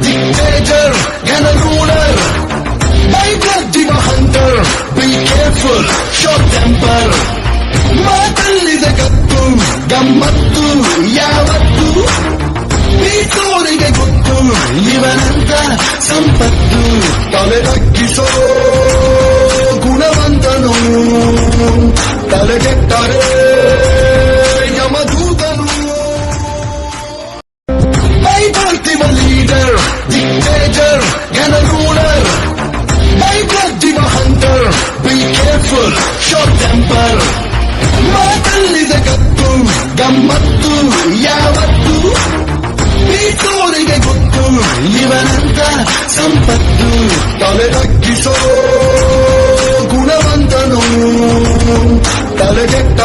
dictator, and a ruler. My blood diva hunter, be careful, short temper. ಮಾತಲ್ಲಿದೆ ಕತ್ತು ಗಮ್ಮತ್ತು ಯಾವತ್ತು ಈ ತೋರಿಗೆ ಗೊತ್ತು ಇವನಂತ ಸಂಪತ್ತು ತಲೆ ತಗ್ಗಿಸೋ ಗುಣವಂತನು ತಲೆಗೆಟ್ಟರೆ ಯಮದೂತನು ಮೈ ಬರ್ತಿವ leader dictator and a ruler. My blood diva hunter, be careful, short temper. ಮಾತಲ್ಲಿದೆ ಕತ್ತು ಗಮ್ಮತ್ತು ಯಾವತ್ತು ಈ ತೋರಿಗೆ ಗೊತ್ತು ಇವನಂತ ಸಂಪತ್ತು ತಲೆ ತಗ್ಗಿಸೋ ಗುಣವಂತನು ತಲೆಗೆಟ್ಟ